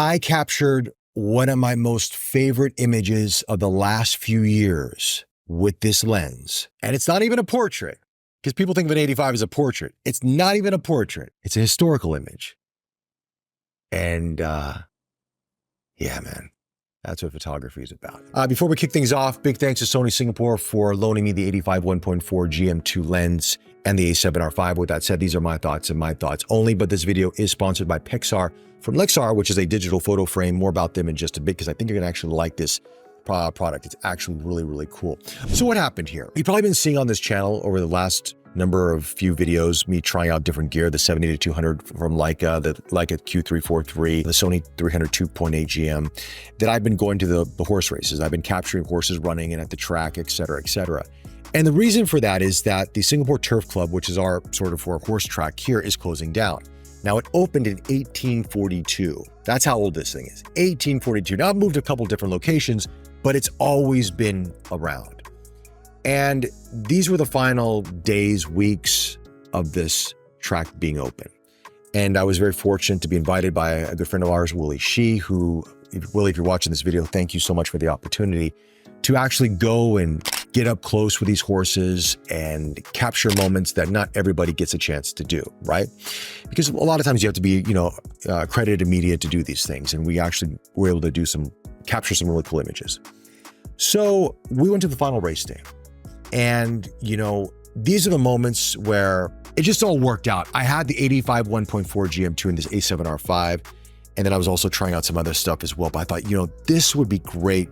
I captured one of my most favorite images of the last few years with this lens. And it's not even a portrait, because people think of an 85 as a portrait. It's not even a portrait. It's a historical image. And yeah, man, that's what photography is about. Before we kick things off, big thanks to Sony Singapore for loaning me the 85 1.4 GM2 lens and the A7RV. With that said, these are my thoughts and my thoughts only, but this video is sponsored by Pixar from Lexar, which is a digital photo frame. More about them in just a bit, because I think you're gonna actually like this product. It's actually really, really cool. So what happened here? You've probably been seeing on this channel over the last number of few videos, me trying out different gear, the 70-200 from Leica, the Leica Q343, the Sony 300 2.8 GM, that I've been going to the horse races. I've been capturing horses running and at the track, et cetera, et cetera. And the reason for that is that the Singapore Turf Club, which is our sort of for horse track here, is closing down. Now, it opened in 1842. That's how old this thing is, 1842. Now, I've moved to a couple different locations, but it's always been around. And these were the final days, weeks of this track being open. And I was very fortunate to be invited by a good friend of ours, Willie Shee, who, Willie, if you're watching this video, thank you so much for the opportunity to actually go and get up close with these horses and capture moments that not everybody gets a chance to do, right? Because a lot of times you have to be, accredited media to do these things. And we actually were able to capture some really cool images. So we went to the final race day. And, these are the moments where it just all worked out. I had the 85 1.4 GM2 and this A7RV, and then I was also trying out some other stuff as well. But I thought, this would be great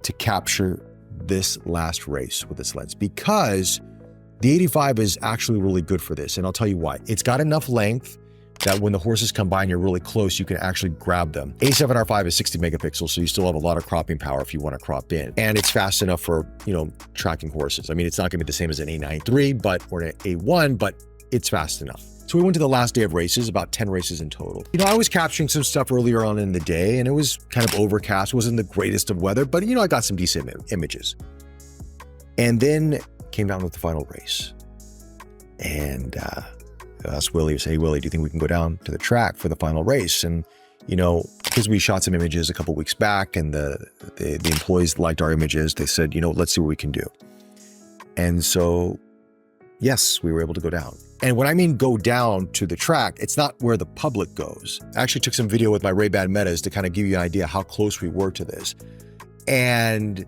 to capture this last race with this lens, because the 85 is actually really good for this. And I'll tell you why. It's got enough length that when the horses come by and you're really close, you can actually grab them. A7RV is 60 megapixels, so you still have a lot of cropping power if you want to crop in. And it's fast enough for, tracking horses. I mean, it's not gonna be the same as an A9 III, or an A1, but it's fast enough. So we went to the last day of races, about 10 races in total. I was capturing some stuff earlier on in the day, and it was kind of overcast. It wasn't the greatest of weather, but I got some decent images. And then came down with the final race. And I asked Willie, hey, Willie, do you think we can go down to the track for the final race? And, because we shot some images a couple weeks back and the employees liked our images, they said, let's see what we can do. And so, yes, we were able to go down. And when I mean go down to the track, it's not where the public goes. I actually took some video with my Ray-Ban Metas to kind of give you an idea how close we were to this. And,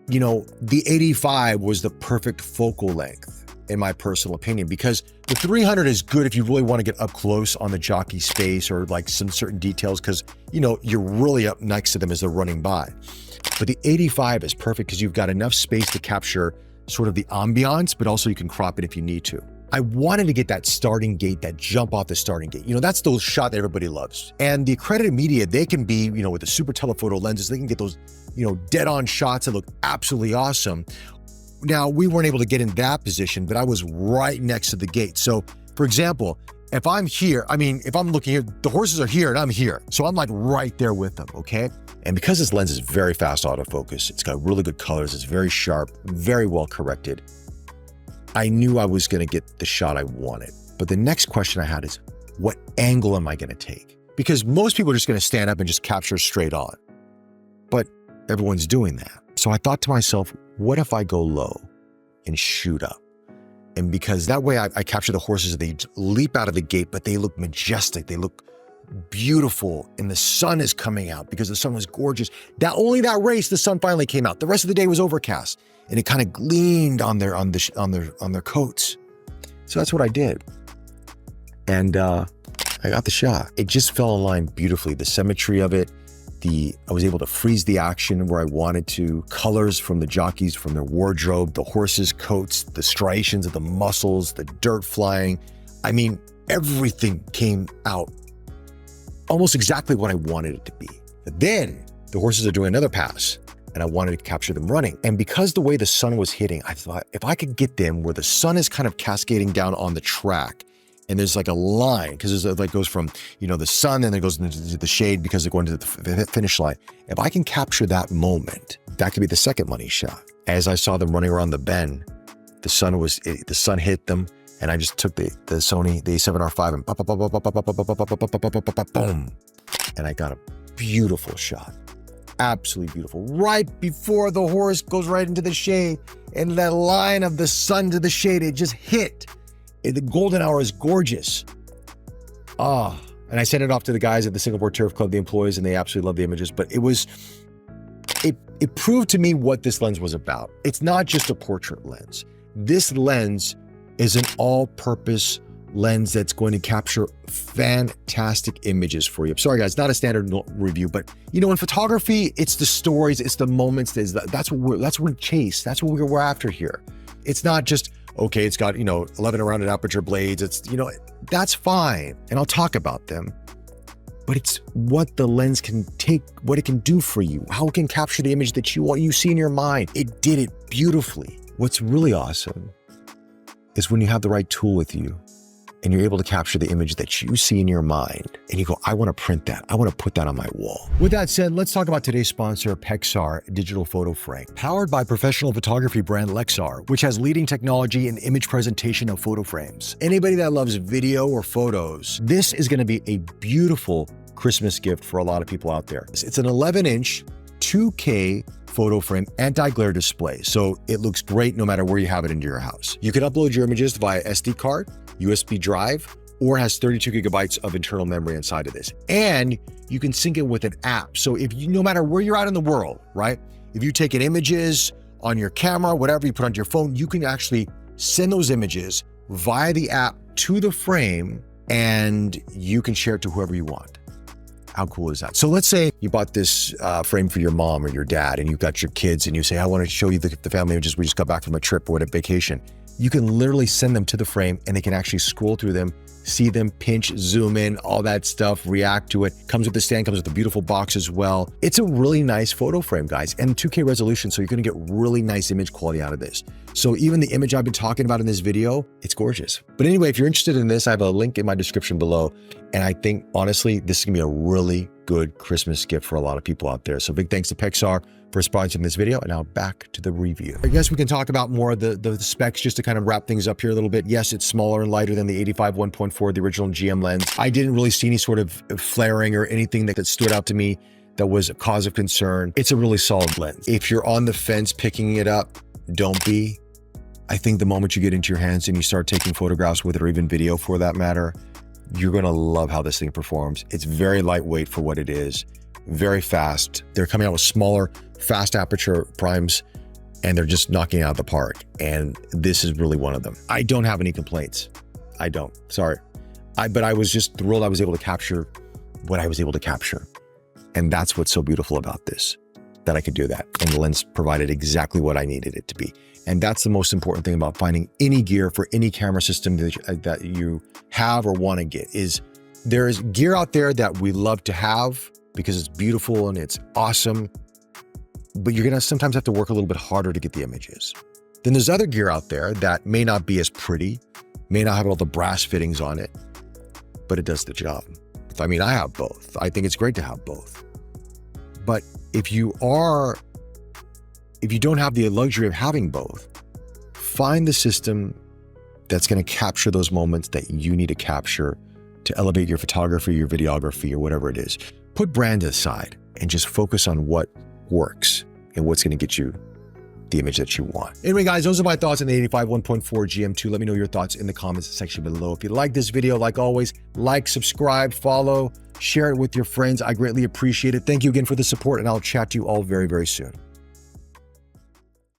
the 85 was the perfect focal length, in my personal opinion, because the 300 is good if you really want to get up close on the jockey space or like some certain details, because, you're really up next to them as they're running by. But the 85 is perfect because you've got enough space to capture sort of the ambiance, but also you can crop it if you need to. I wanted to get that starting gate, that jump off the starting gate. That's the shot that everybody loves. And the accredited media, they can be, with the super telephoto lenses, they can get those, dead on shots that look absolutely awesome. Now, we weren't able to get in that position, but I was right next to the gate. So, for example, if I'm here, if I'm looking here, the horses are here and I'm here. So I'm like right there with them, okay? And because this lens is very fast autofocus, it's got really good colors, it's very sharp, very well corrected, I knew I was gonna get the shot I wanted. But the next question I had is, what angle am I gonna take? Because most people are just gonna stand up and just capture straight on. But everyone's doing that. So I thought to myself, what if I go low and shoot up? And because that way I capture the horses, they leap out of the gate, but they look majestic. They look beautiful. And the sun is coming out because the sun was gorgeous. Only that race, the sun finally came out. The rest of the day was overcast and it kind of gleamed on their coats. So that's what I did. And I got the shot. It just fell in line beautifully. The symmetry of it, I was able to freeze the action where I wanted to, colors from the jockeys, from their wardrobe, the horses' coats, the striations of the muscles, the dirt flying. Everything came out almost exactly what I wanted it to be. But then the horses are doing another pass and I wanted to capture them running. And because the way the sun was hitting, I thought if I could get them where the sun is kind of cascading down on the track, and there's like a line, because it goes from, the sun, and then it goes into the shade because they're going to the finish line. If I can capture that moment, that could be the second money shot. As I saw them running around the bend, the sun hit them, and I just took the Sony, the A7RV, and boom. and I got a beautiful shot. Absolutely beautiful. Right before the horse goes right into the shade, and that line of the sun to the shade, it just hit. The golden hour is gorgeous. And I sent it off to the guys at the Singapore Turf Club, the employees, and they absolutely love the images. But it proved to me what this lens was about. It's not just a portrait lens. This lens is an all-purpose lens that's going to capture fantastic images for you. I'm sorry, guys, not a standard review, but you know, in photography, it's the stories, it's the moments. That's what we chase. That's what we're after here. It's not just, okay, it's got, 11 rounded aperture blades. It's, that's fine. And I'll talk about them. But it's what the lens can take, what it can do for you, how it can capture the image that you see in your mind. It did it beautifully. What's really awesome is when you have the right tool with you and you're able to capture the image that you see in your mind and you go, I want to print that. I want to put that on my wall. With that said, let's talk about today's sponsor, Pexar Digital Photo Frame. Powered by professional photography brand Lexar, which has leading technology in image presentation of photo frames. Anybody that loves video or photos, this is going to be a beautiful Christmas gift for a lot of people out there. It's an 11-inch 2K photo frame anti-glare display, so it looks great no matter where you have it into your house. You can upload your images via SD card, USB drive, or has 32 gigabytes of internal memory inside of this. And you can sync it with an app. So if you, no matter where you're at in the world, right? If you're taking images on your camera, whatever you put onto your phone, you can actually send those images via the app to the frame and you can share it to whoever you want. How cool is that? So let's say you bought this frame for your mom or your dad and you've got your kids and you say, I want to show you the family images. We just got back from a trip or a vacation. You can literally send them to the frame and they can actually scroll through them, see them, pinch, zoom in, all that stuff, react to it. Comes with the stand, comes with a beautiful box as well. It's a really nice photo frame, guys, and 2K resolution, so you're gonna get really nice image quality out of this. So even the image I've been talking about in this video, it's gorgeous. But anyway, if you're interested in this, I have a link in my description below. And I think, honestly, this is gonna be a really good Christmas gift for a lot of people out there. So big thanks to Pexar for sponsoring this video, and now back to the review. I guess we can talk about more of the specs just to kind of wrap things up here a little bit. Yes, it's smaller and lighter than the 85 1.4, the original GM lens. I didn't really see any sort of flaring or anything that stood out to me that was a cause of concern. It's a really solid lens. If you're on the fence picking it up, don't be. I think the moment you get into your hands and you start taking photographs with it, or even video for that matter, you're gonna love how this thing performs. It's very lightweight for what it is, very fast. They're coming out with smaller, fast aperture primes, and they're just knocking it out of the park. And this is really one of them. I don't have any complaints. I don't, sorry. But I was just thrilled I was able to capture what I was able to capture. And that's what's so beautiful about this, that I could do that. And the lens provided exactly what I needed it to be. And that's the most important thing about finding any gear for any camera system that you have or want to get, is there is gear out there that we love to have because it's beautiful and it's awesome, but you're gonna sometimes have to work a little bit harder to get the images. Then there's other gear out there that may not be as pretty, may not have all the brass fittings on it, but it does the job. I mean, I have both. I think it's great to have both. But if you don't have the luxury of having both, find the system that's going to capture those moments that you need to capture to elevate your photography, your videography, or whatever it is. Put brand aside and just focus on what works and what's going to get you the image that you want. Anyway, guys, those are my thoughts on the 85 1.4 GM2. Let me know your thoughts in the comments section below. If you like this video, like always, like, subscribe, follow, share it with your friends. I greatly appreciate it. Thank you again for the support, and I'll chat to you all very, very soon.